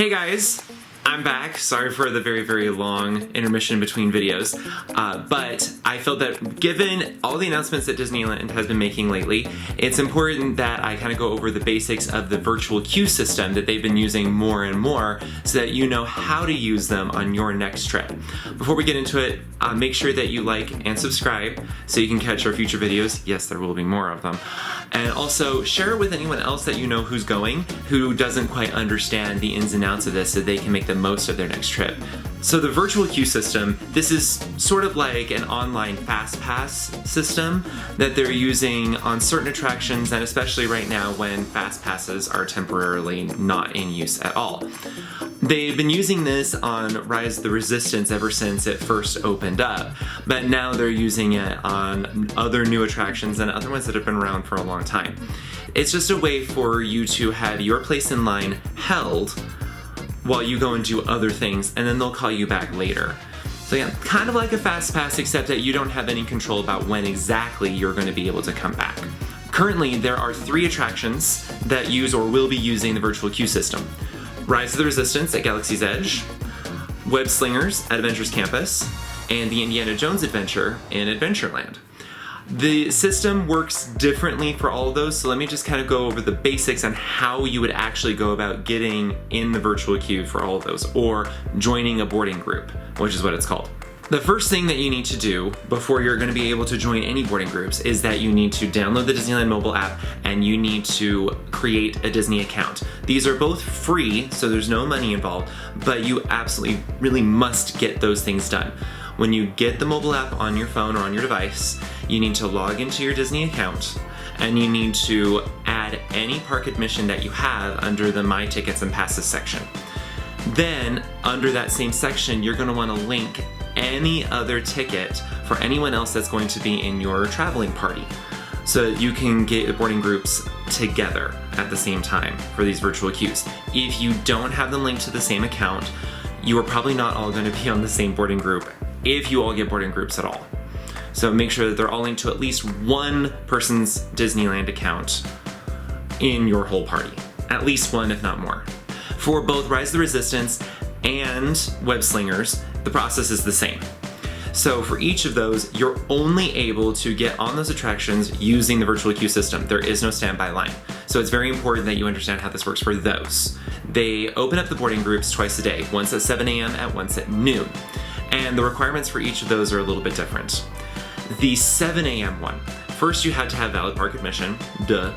Hey guys, I'm back. Sorry for the very long intermission between videos, but I felt that given all the announcements that Disneyland has been making lately, it's important that I kind of go over the basics of the virtual queue system that they've been using more and more so that you know how to use them on your next trip. Before we get into it, make sure that you like and subscribe so you can catch our future videos. Yes, there will be more of them. And also share it with anyone else that you know who's going, who doesn't quite understand the ins and outs of this so they can make the most of their next trip. So the virtual queue system, this is sort of like an online fast pass system that they're using on certain attractions, and especially right now when fast passes are temporarily not in use at all. They've been using this on Rise of the Resistance ever since it first opened up, but now they're using it on other new attractions and other ones that have been around for a long time. It's just a way for you to have your place in line held while you go and do other things, and then they'll call you back later. So yeah, kind of like a fast pass, except that you don't have any control about when exactly you're going to be able to come back. Currently, there are 3 attractions that use or will be using the virtual queue system. Rise of the Resistance at Galaxy's Edge, Web Slingers at Avengers Campus, and the Indiana Jones Adventure in Adventureland. The system works differently for all of those, so let me just kind of go over the basics on how you would actually go about getting in the virtual queue for all of those, or joining a boarding group, which is what it's called. The first thing that you need to do before you're going to be able to join any boarding groups is that you need to download the Disneyland mobile app and you need to create a Disney account. These are both free, so there's no money involved, but you absolutely really must get those things done. When you get the mobile app on your phone or on your device, you need to log into your Disney account and you need to add any park admission that you have under the My Tickets and Passes section. Then, under that same section, you're going to want to link any other ticket for anyone else that's going to be in your traveling party, so that you can get the boarding groups together at the same time for these virtual queues. If you don't have them linked to the same account, you are probably not all going to be on the same boarding group if you all get boarding groups at all. So make sure that they're all linked to at least one person's Disneyland account in your whole party. At least one, if not more. For both Rise of the Resistance and Web Slingers, the process is the same. So for each of those, you're only able to get on those attractions using the virtual queue system. There is no standby line. So it's very important that you understand how this works for those. They open up the boarding groups twice a day, once at 7 a.m. and once at noon. And the requirements for each of those are a little bit different. The 7 a.m. one, first you had to have valid park admission, duh.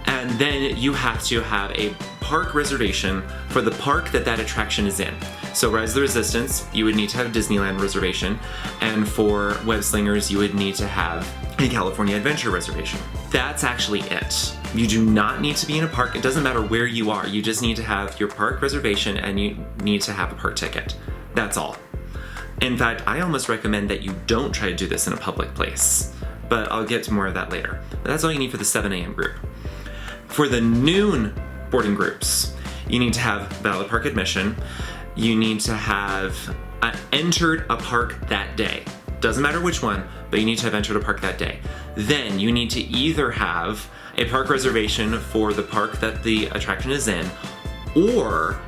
And then you have to have a park reservation for the park that that attraction is in. So Rise of the Resistance, you would need to have a Disneyland reservation, and for Web Slingers, you would need to have a California Adventure reservation. That's actually it. You do not need to be in a park. It doesn't matter where you are. You just need to have your park reservation and you need to have a park ticket. That's all. In fact, I almost recommend that you don't try to do this in a public place, but I'll get to more of that later. But that's all you need for the 7 a.m. group. For the noon boarding groups, you need to have valid park admission. You need to have entered a park that day. Doesn't matter which one, but you need to have entered a park that day. Then you need to either have a park reservation for the park that the attraction is in, or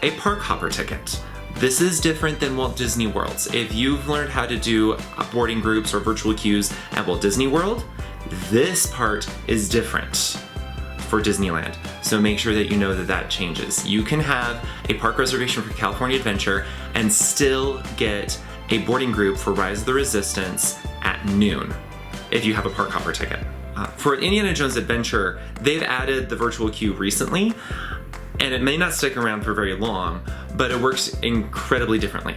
a park hopper ticket. This is different than Walt Disney World's. If you've learned how to do boarding groups or virtual queues at Walt Disney World, this part is different for Disneyland. So make sure that you know that that changes. You can have a park reservation for California Adventure and still get a boarding group for Rise of the Resistance at noon if you have a park hopper ticket. For Indiana Jones Adventure, they've added the virtual queue recently, and it may not stick around for very long, but it works incredibly differently.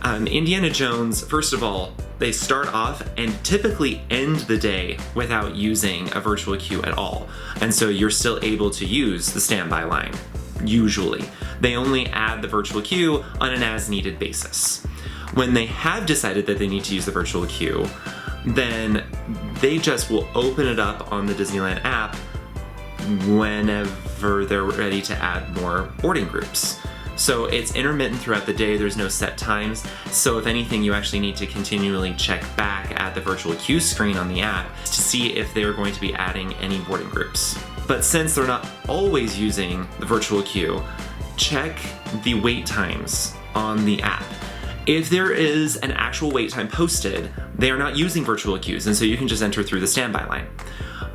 Indiana Jones, first of all, they start off and typically end the day without using a virtual queue at all. And so you're still able to use the standby line, usually. They only add the virtual queue on an as-needed basis. When they have decided that they need to use the virtual queue, then they just will open it up on the Disneyland app whenever they're ready to add more boarding groups. So it's intermittent throughout the day, there's no set times, so if anything you actually need to continually check back at the virtual queue screen on the app to see if they're going to be adding any boarding groups. But since they're not always using the virtual queue, check the wait times on the app. If there is an actual wait time posted, they are not using virtual queues, and so you can just enter through the standby line.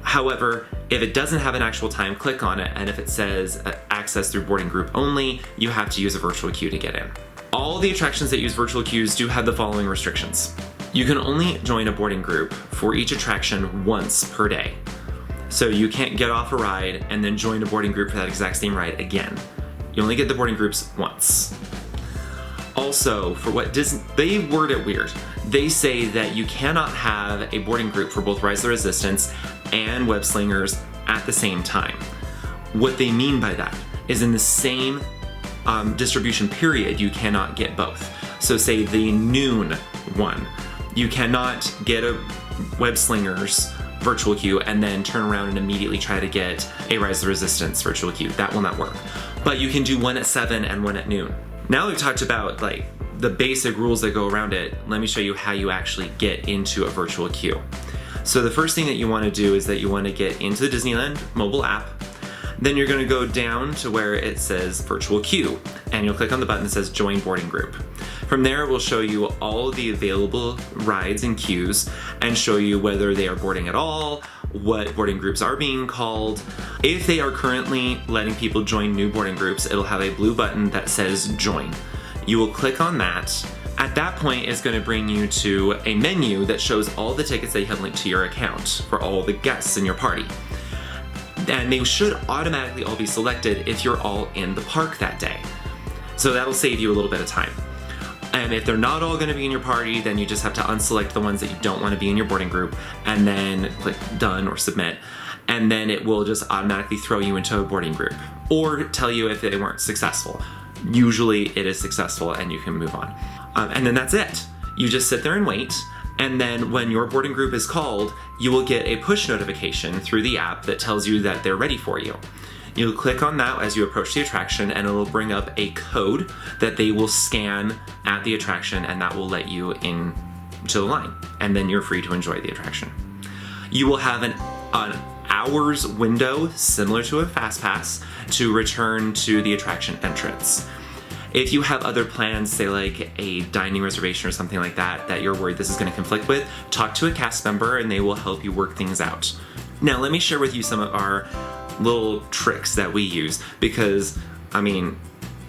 However, if it doesn't have an actual time, click on it, and if it says access through boarding group only, you have to use a virtual queue to get in. All the attractions that use virtual queues do have the following restrictions. You can only join a boarding group for each attraction once per day. So you can't get off a ride and then join a boarding group for that exact same ride again. You only get the boarding groups once. Also, for what Disney, they word it weird. They say that you cannot have a boarding group for both Rise of the Resistance and Web Slingers at the same time. What they mean by that is in the same distribution period, you cannot get both. So say the noon one, you cannot get a Web Slingers virtual queue and then turn around and immediately try to get a Rise of the Resistance virtual queue. That will not work. But you can do one at 7 and one at noon. Now we've talked about like the basic rules that go around it, let me show you how you actually get into a virtual queue. So the first thing that you want to do is that you want to get into the Disneyland mobile app. Then you're going to go down to where it says virtual queue, and you'll click on the button that says join boarding group. From there, it will show you all of the available rides and queues and show you whether they are boarding at all, what boarding groups are being called. If they are currently letting people join new boarding groups, it'll have a blue button that says join. You will click on that. At that point, it's going to bring you to a menu that shows all the tickets that you have linked to your account for all the guests in your party. And they should automatically all be selected if you're all in the park that day. So that'll save you a little bit of time. And if they're not all going to be in your party, then you just have to unselect the ones that you don't want to be in your boarding group and then click done or submit. And then it will just automatically throw you into a boarding group or tell you if they weren't successful. Usually it is successful and you can move on. And then that's it. You just sit there and wait. And then when your boarding group is called, you will get a push notification through the app that tells you that they're ready for you. You'll click on that as you approach the attraction, and it'll bring up a code that they will scan at the attraction, and that will let you in to the line. And then you're free to enjoy the attraction. You will have an hour's window, similar to a Fast Pass, to return to the attraction entrance. If you have other plans, say like a dining reservation or something like that, that you're worried this is going to conflict with, talk to a cast member and they will help you work things out. Now, let me share with you some of our little tricks that we use because, I mean,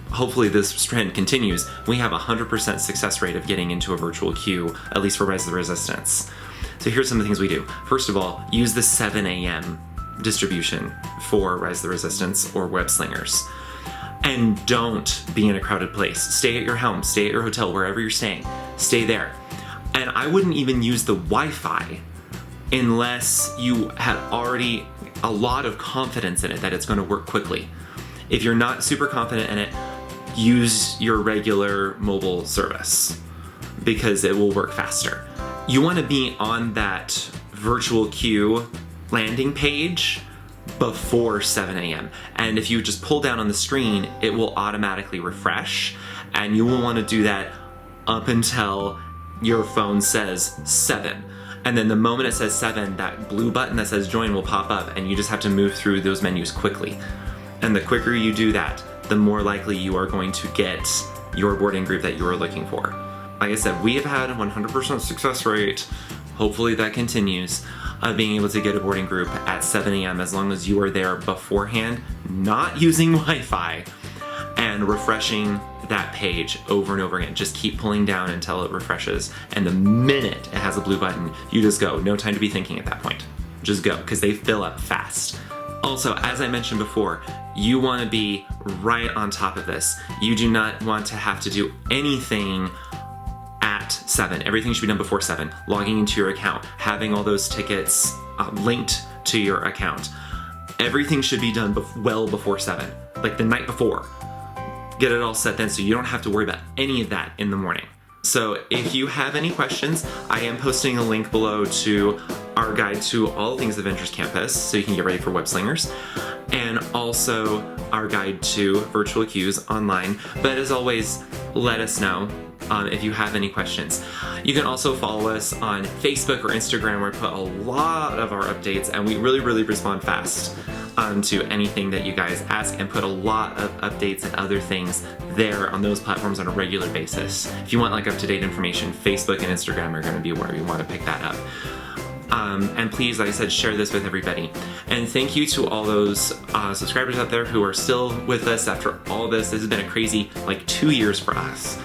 hopefully this trend continues. We have a 100% success rate of getting into a virtual queue, at least for Rise of the Resistance. So here's some of the things we do. First of all, use the 7 a.m. distribution for Rise of the Resistance or Web Slingers. And don't be in a crowded place. Stay at your home, stay at your hotel, wherever you're staying. Stay there. And I wouldn't even use the Wi-Fi unless you had already a lot of confidence in it that it's going to work quickly. If you're not super confident in it, use your regular mobile service because it will work faster. You want to be on that virtual queue landing page before 7 a.m. And if you just pull down on the screen, it will automatically refresh, and you will want to do that up until your phone says 7. And then the moment it says 7, that blue button that says join will pop up, and you just have to move through those menus quickly. And the quicker you do that, the more likely you are going to get your boarding group that you are looking for. Like I said, we have had a 100% success rate. Hopefully that continues. Of being able to get a boarding group at 7 a.m. as long as you are there beforehand, not using Wi-Fi, and refreshing that page over and over again. Just keep pulling down until it refreshes, and the minute it has a blue button, you just go. No time to be thinking at that point. Just go, because they fill up fast. Also, as I mentioned before, you want to be right on top of this. You do not want to have to do anything at 7. Everything should be done before 7. Logging into your account, having all those tickets linked to your account. Everything should be done well before 7, like the night before. Get it all set then so you don't have to worry about any of that in the morning. So if you have any questions, I am posting a link below to our guide to all things Avengers Campus so you can get ready for Web Slingers, and also our guide to virtual queues online. But as always, let us know if you have any questions. You can also follow us on Facebook or Instagram where we put a lot of our updates and we really respond fast. to anything that you guys ask and put a lot of updates and other things there on those platforms on a regular basis. If you want like up-to-date information, Facebook and Instagram are going to be where you want to pick that up. And please, like I said, share this with everybody. And thank you to all those subscribers out there who are still with us after all this. This has been a crazy, like, 2 years for us.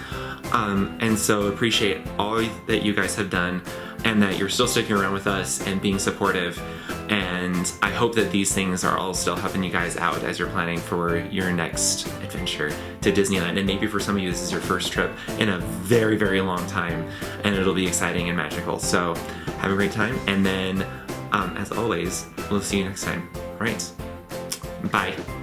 And so appreciate all that you guys have done and that you're still sticking around with us and being supportive. And I hope that these things are all still helping you guys out as you're planning for your next adventure to Disneyland. And maybe for some of you, this is your first trip in a very, very long time, and it'll be exciting and magical. So have a great time. And then, as always, we'll see you next time. All right. Bye.